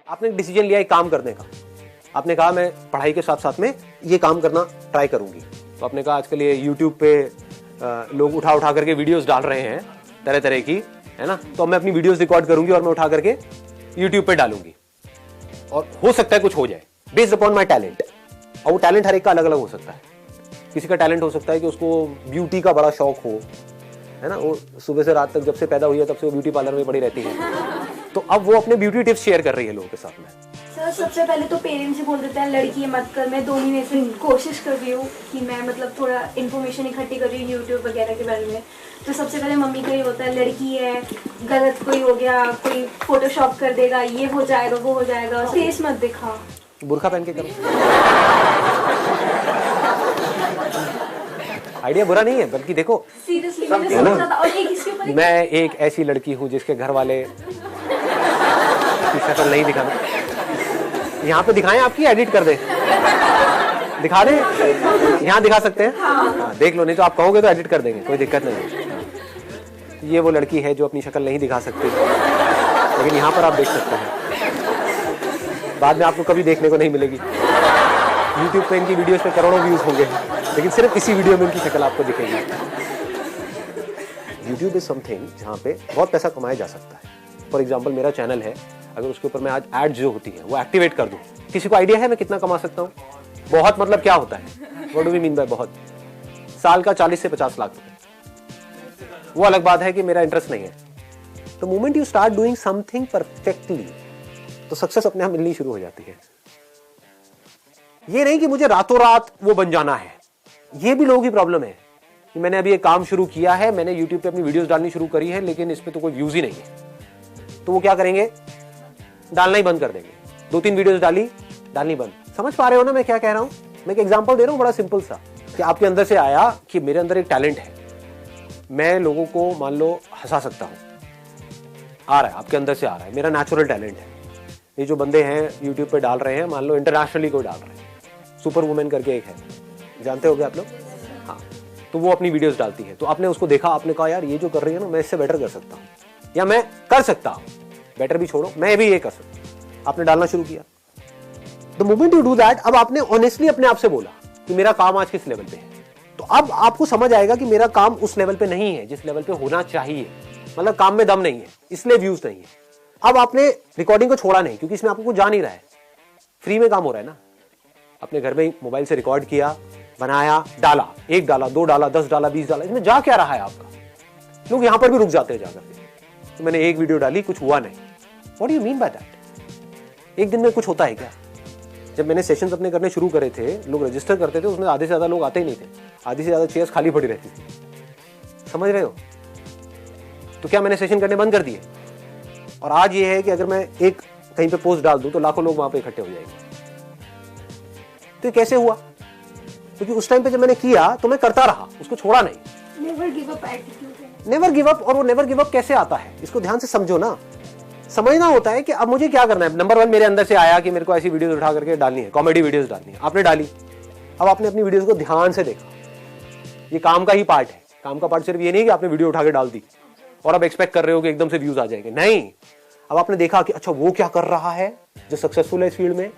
आपने डिसीजन लिया एक काम करने का, आपने कहा मैं पढ़ाई के साथ साथ में ये काम करना ट्राई करूंगी। तो आपने कहा आजकल ये YouTube पे लोग उठा उठा करके वीडियोस डाल रहे हैं तरह तरह की, है ना, तो मैं अपनी वीडियोस रिकॉर्ड करूंगी और मैं उठा करके YouTube पे डालूंगी और हो सकता है कुछ हो जाए बेस्ड अपॉन माय टैलेंट। और वो टैलेंट हर एक का अलग अलग हो सकता है। किसी का टैलेंट हो सकता है कि उसको ब्यूटी का बड़ा शौक हो, है ना, वो सुबह से रात तक जब से पैदा हुई है तब से वो ब्यूटी पार्लर में पड़ी रहती है, तो अब वो अपने ब्यूटी टिप्स शेयर कर रही है लोगों के साथ में। सर सबसे पहले तो पेरेंट्स ही बोल देते हैं लड़की है मत कर। मैं 2 महीने से कोशिश कर रही हूँ कि मैं मतलब थोड़ा इन्फॉर्मेशन इकट्ठी कर रही हूँ यूट्यूब वगैरह के बारे में। तो सबसे पहले मम्मी का ही होता है लड़की है, गलत कोई हो गया, कोई फोटोशॉप कर देगा, ये हो जाएगा वो हो जाएगा, फेस मत दिखा, बुर्का पहन के करो। आइडिया बुरा नहीं है, बल्कि देखो सीरियसली मैंने सोचा था। और एक इसके ऊपर मैं एक ऐसी लड़की हूँ जिसके घर वाले की शक्ल नहीं दिखाना। यहाँ पे दिखाएं, आपकी एडिट कर दे, दिखा दे, यहाँ दिखा सकते हैं। हाँ, देख लो, नहीं तो आप कहोगे तो एडिट कर देंगे, कोई दिक्कत नहीं। ये वो लड़की है जो अपनी शक्ल नहीं दिखा सकती, लेकिन यहाँ पर आप देख सकते हैं। बाद में आपको कभी देखने को नहीं मिलेगी। YouTube पे इनकी वीडियोस पे करोड़ों व्यूज होंगे, लेकिन सिर्फ इसी वीडियो में उनकी शक्ल आपको दिखेगी। YouTube इज समथिंग जहाँ पे बहुत पैसा कमाया जा सकता है। फॉर एग्जाम्पल मेरा चैनल है, अगर उसके ऊपर मैं आज एड जो होती है वो एक्टिवेट कर दूं, किसी को आइडिया है मैं कितना कमा सकता हूँ? बहुत मतलब क्या होता है? What do we mean by बहुत? साल का 40 से 50 लाख रुपए। वो अलग बात है कि मेरा इंटरेस्ट नहीं है। तो moment you start doing something perfectly, तो सक्सेस अपने आप मिलनी शुरू हो जाती है। ये नहीं कि मुझे रातों रात वो बन जाना है। ये भी लोगों की प्रॉब्लम है कि मैंने अभी एक काम शुरू किया है, मैंने YouTube पे अपनी वीडियोस डालनी शुरू करी है, लेकिन इस पे तो कोई व्यूज ही नहीं है। तो वो क्या करेंगे? डालना ही बंद कर देंगे। 2-3 वीडियोस डालनी बंद। समझ पा रहे हो ना मैं क्या कह रहा हूं? मैं एक एग्जांपल दे रहा हूं बड़ा सिंपल सा, कि आपके अंदर से आया कि मेरे अंदर एक टैलेंट है, मैं लोगों को मान लो हंसा सकता हूं। आ रहा है, आपके अंदर से आ रहा है, मेरा नेचुरल टैलेंट है। ये जो बंदे हैं YouTube पे डाल रहे हैं, मान लो इंटरनेशनली कोई डाल रहे हैं, सुपर वुमेन करके एक है, जानते होगे आप लोग? हाँ, तो वो अपनी वीडियोस डालती है। तो आपने उसको देखा, आपने कहा यार ये जो कर रही है ना, मैं इससे बेटर कर सकता हूँ, या मैं कर सकता हूँ, बेटर भी छोड़ो, मैं भी ये कर सकता हूँ। आपने डालना शुरू किया। The moment you do that, अब आपने ऑनेस्टली अपने आप से बोला कि मेरा काम आज किस लेवल पे है, तो अब आपको समझ आएगा कि मेरा काम उस लेवल पे नहीं है जिस लेवल पे होना चाहिए। मतलब काम में दम नहीं है, इसलिए व्यूज नहीं है। अब आपने रिकॉर्डिंग को छोड़ा नहीं, क्योंकि इसमें आपको कुछ जा नहीं रहा है, फ्री में काम हो रहा है ना। अपने घर में मोबाइल से रिकॉर्ड किया, बनाया, डाला, 1 डाला, 2 डाला, 10 डाला, 20 डाला, इसमें जा क्या रहा है आपका? लोग यहां पर भी रुक जाते हैं जाकर के। तो मैंने 1 वीडियो डाली, कुछ हुआ नहीं। What do you mean by that? एक दिन में कुछ होता है क्या? जब मैंने सेशंस अपने करने शुरू करे थे, लोग रजिस्टर करते थे, उसमें आधे से ज्यादा लोग आते ही नहीं थे, आधी से ज्यादा चेयर्स खाली पड़ी रहती थी। समझ रहे हो? तो क्या मैंने सेशन करने बंद कर दिए? और आज ये है कि अगर मैं एक कहीं पे पोस्ट डाल दूं तो लाखों लोग वहां पे इकट्ठे हो जाएंगे। तो ये कैसे हुआ? क्योंकि उस टाइम पे जब मैंने किया तो मैं करता रहा, उसको छोड़ा नहीं। नेवर गिव अप एटीट्यूड है। Never give up. और वो नेवर गिव अप कैसे आता है, इसको ध्यान से समझो ना। समझना होता है कि अब मुझे क्या करना है। नंबर 1 मेरे अंदर से आया कि मेरे को ऐसी वीडियोस उठा करके डालनी है, कॉमेडी वीडियोस डालनी है। आपने डाली, अब आपने अपनी वीडियोस को ध्यान से देखा। ये काम का ही पार्ट है। काम का पार्ट सिर्फ ये नहीं कि आपने वीडियो उठा के डाल दी और अब एक्सपेक्ट कर रहे हो कि एकदम से व्यूज आ जाएंगे। नहीं, अब आपने देखा कि अच्छा वो क्या कर रहा है जो सक्सेसफुल है इस फील्ड में,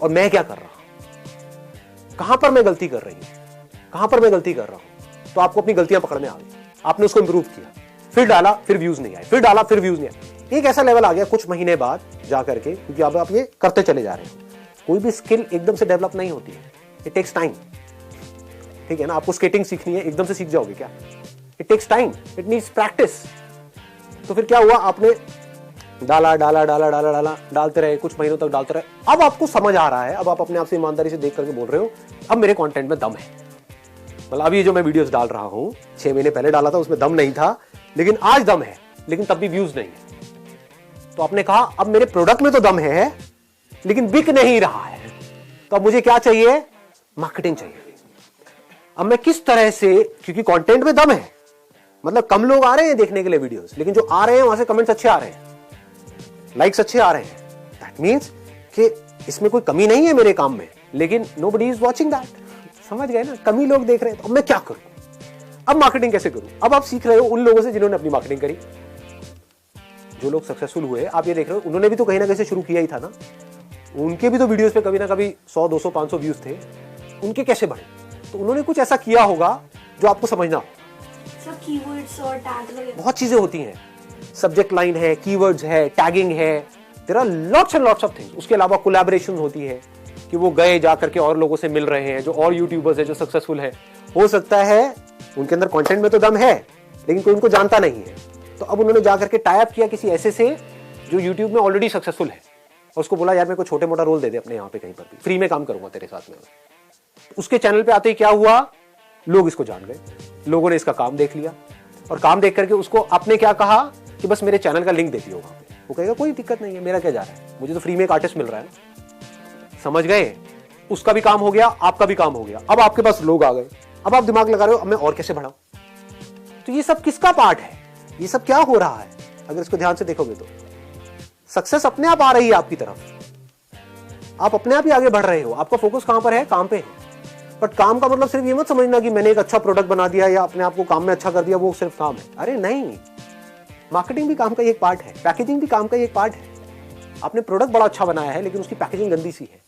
और मैं क्या कर रहा हूं, कहां पर मैं गलती कर रही हूं, कहां पर मैं गलती कर रहा हूं। तो आपको अपनी गलतियां पकड़ में आ गई, आपने उसको इंप्रूव किया, फिर डाला, फिर व्यूज नहीं आए, फिर डाला, फिर व्यूज नहीं आए। एक ऐसा लेवल आ गया कुछ महीने बाद जाकर के, क्योंकि अब आप ये करते चले जा रहे हो। कोई भी स्किल एकदम से डेवलप नहीं होती है, इट टेक्स टाइम। ठीक है ना? आपको स्केटिंग सीखनी है, एकदम से सीख जाओगे क्या? It takes time, it needs practice. तो फिर क्या हुआ? आपने डाला डाला डाला डाला डाला डालते रहे, कुछ महीनों तक डालते रहे। अब आपको समझ आ रहा है, अब आप अपने आप से ईमानदारी से देख करके बोल रहे हो अब मेरे कंटेंट में दम है। मतलब अभी जो मैं वीडियोस डाल रहा हूं, 6 महीने पहले डाला था, उसमें दम नहीं था, लेकिन आज दम है, लेकिन तब भी व्यूज नहीं है। तो आपने कहा अब मेरे प्रोडक्ट में तो दम है, लेकिन बिक नहीं रहा है। तो अब मुझे क्या चाहिए? मार्केटिंग चाहिए। अब मैं किस तरह से, क्योंकि कंटेंट में दम है, मतलब कम लोग आ रहे हैं देखने के लिए वीडियोस, लेकिन जो आ रहे हैं वहां से कमेंट्स अच्छे आ रहे हैं, लाइक्स अच्छे आ रहे हैं। दैट मींस कि इसमें कोई कमी नहीं है मेरे काम में, लेकिन नोबडी इज वॉचिंग दैट। समझ गए ना? कमी लोग देख रहे हैं। तो अब मैं क्या करूं? अब मार्केटिंग कैसे करूं? अब आप सीख रहे हो उन लोगों से जिन्होंने अपनी मार्केटिंग करी। जो लोग सक्सेसफुल हुए, आप ये देख रहे हो, उन्होंने भी तो कहीं ना कहीं से शुरू किया ही था ना। उनके भी तो वीडियोस पे कभी ना कभी 100, 200, 500 व्यूज थे। उनके कैसे बढ़े? तो उन्होंने कुछ ऐसा किया होगा जो आपको समझना हो। सब कीवर्ड्स और टैग वगैरह बहुत चीजें होती हैं, सब्जेक्ट लाइन है, कीवर्ड्स है, टैगिंग है, there are lots and lots of things. उसके अलावा कोलैबोरेशन होती है कि वो गए जा करके और लोगों से मिल रहे हैं, जो और यूट्यूबर्स है जो सक्सेसफुल है। हो सकता है उनके अंदर कंटेंट में तो दम है, लेकिन कोई उनको जानता नहीं है। तो अब उन्होंने जा करके टाई अप किया किसी ऐसे से जो यूट्यूब में ऑलरेडी सक्सेसफुल है, और उसको बोला यार मेरे को छोटे मोटा रोल दे दे अपने यहाँ पे कहीं पर भी, फ्री में काम करूंगा तेरे साथ में। उसके चैनल पे आते ही क्या हुआ, लोग इसको जान गए, लोगों ने इसका काम देख लिया, और काम देख करके उसको आपने क्या कहा कि बस मेरे चैनल का लिंक दे दियो वहां पे। वो कहेगा कोई दिक्कत नहीं है, मेरा क्या जा रहा है, मुझे तो फ्री में एक आर्टिस्ट मिल रहा है। समझ गए? उसका भी काम हो गया, आपका भी काम हो गया। अब आपके पास लोग आ गए, अब आप दिमाग लगा रहे हो अब मैं और कैसे बढ़ाऊं। तो ये सब किसका पार्ट है? ये सब क्या हो रहा है? अगर इसको ध्यान से देखोगे तो सक्सेस अपने आप आ रही है आपकी तरफ। आप अपने आप ही आगे बढ़ रहे हो। आपका फोकस कहां पर है? काम पे है। बट काम का मतलब सिर्फ ये मत समझना कि मैंने एक अच्छा प्रोडक्ट बना दिया या अपने आप को काम में अच्छा कर दिया, वो सिर्फ काम है। अरे नहीं, मार्केटिंग भी काम का एक पार्ट है, पैकेजिंग भी काम का एक पार्ट है। आपने प्रोडक्ट बड़ा अच्छा बनाया है लेकिन उसकी पैकेजिंग गंदी सी है,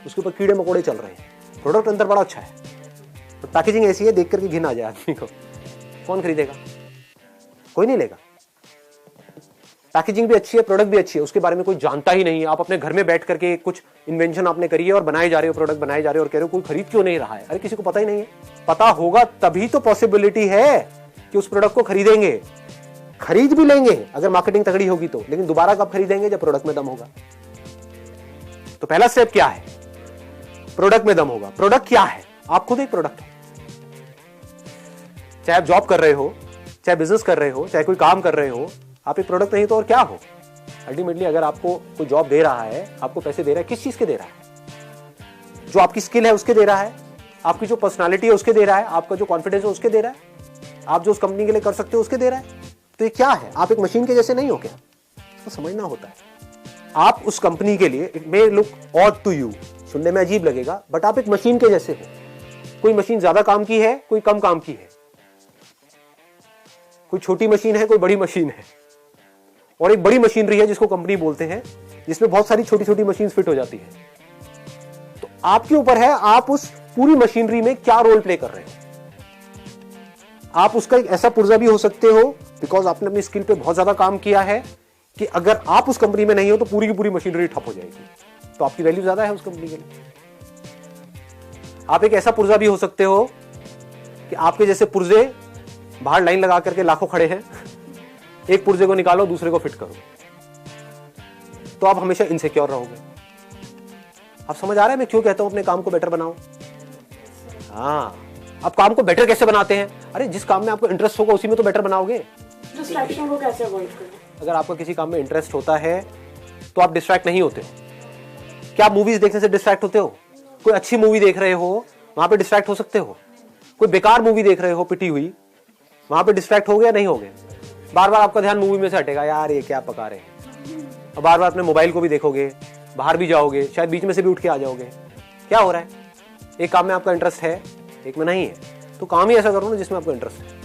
उसके ऊपर कीड़े मकोड़े चल रहे हैं। प्रोडक्ट अंदर बड़ा अच्छा है, तो पैकेजिंग ऐसी है देख करके घिन आ जाए आदमी को। कौन खरीदेगा? कोई नहीं लेगा। पैकेजिंग भी अच्छी है, प्रोडक्ट भी अच्छी है, उसके बारे में कोई जानता ही नहीं है। आप अपने घर में बैठ करके कुछ इन्वेंशन आपने करी है और बनाए जा रहे हो, प्रोडक्ट बनाए जा रहे हो, और कह रहे हो कोई खरीद क्यों नहीं रहा है। अरे किसी को पता ही नहीं है। पता होगा तभी तो पॉसिबिलिटी है कि उस प्रोडक्ट को खरीदेंगे। खरीद भी लेंगे अगर मार्केटिंग तगड़ी होगी तो, लेकिन दोबारा कब खरीदेंगे? जब प्रोडक्ट में दम होगा। तो पहला स्टेप क्या है? प्रोडक्ट में दम होगा। प्रोडक्ट क्या है? आप खुद एक प्रोडक्ट हो। चाहे आप जॉब कर रहे हो, चाहे बिजनेस कर रहे हो, चाहे कोई काम कर रहे हो, आप एक प्रोडक्ट नहीं तो और क्या हो? अल्टीमेटली अगर आपको कोई जॉब दे रहा है, आपको पैसे दे रहा है, किस चीज के दे रहा है? जो आपकी स्किल है उसके दे रहा है, आपकी जो पर्सनालिटी है उसके दे रहा है, आपका जो कॉन्फिडेंस है उसके दे रहा है, आप जो उस कंपनी के लिए कर सकते हो उसके दे रहा है। तो ये क्या है? आप एक मशीन के जैसे नहीं हो क्या? इसको समझना होता है। आप उस कंपनी के लिए, it may look odd to you, सुनने में अजीब लगेगा, बट आप एक मशीन के जैसे हो। कोई मशीन ज्यादा काम की है, कोई कम काम की है, कोई छोटी मशीन है, कोई बड़ी मशीन है, और एक बड़ी मशीनरी है जिसको कंपनी बोलते हैं, जिसमें बहुत सारी छोटी छोटी मशीन फिट हो जाती है। तो आपके ऊपर है आप उस पूरी मशीनरी में क्या रोल प्ले कर रहे हो। आप उसका एक ऐसा पुर्जा भी हो सकते हो बिकॉज आपने अपनी स्किल पे बहुत ज्यादा काम किया है कि अगर आप उस कंपनी में नहीं हो तो पूरी की पूरी मशीनरी ठप हो जाएगी, तो आपकी वैल्यू ज्यादा है उस कंपनी के लिए। आप एक ऐसा पुर्जा भी हो सकते हो कि आपके जैसे पुर्जे बाहर लाइन लगा करके लाखों खड़े हैं, एक पुर्जे को निकालो दूसरे को फिट करो, तो आप हमेशा इनसिक्योर रहोगे। आप समझ आ रहा है मैं क्यों कहता हूं अपने काम को बेटर बनाओ? हाँ, आप काम को बेटर कैसे बनाते हैं? अरे जिस काम में आपको इंटरेस्ट होगा उसी में तो बेटर बनाओगे। डिस्ट्रैक्शन को कैसे अवॉइड करें? अगर आपका किसी काम में इंटरेस्ट होता है तो आप डिस्ट्रैक्ट नहीं होते हो। क्या आप मूवीज देखने से डिस्ट्रैक्ट होते हो? कोई अच्छी मूवी देख रहे हो वहां पे डिस्ट्रैक्ट हो सकते हो। कोई बेकार मूवी देख रहे हो पिटी हुई, वहां पे डिस्ट्रैक्ट हो गया? नहीं हो गए। बार बार आपका ध्यान मूवी में से हटेगा, यार ये क्या पका रहे हैं, और बार बार अपने मोबाइल को भी देखोगे, बाहर भी जाओगे, शायद बीच में से भी उठ के आ जाओगे। क्या हो रहा है? एक काम में आपका इंटरेस्ट है, एक में नहीं है, तो काम ही ऐसा करो ना जिसमें आपको इंटरेस्ट है।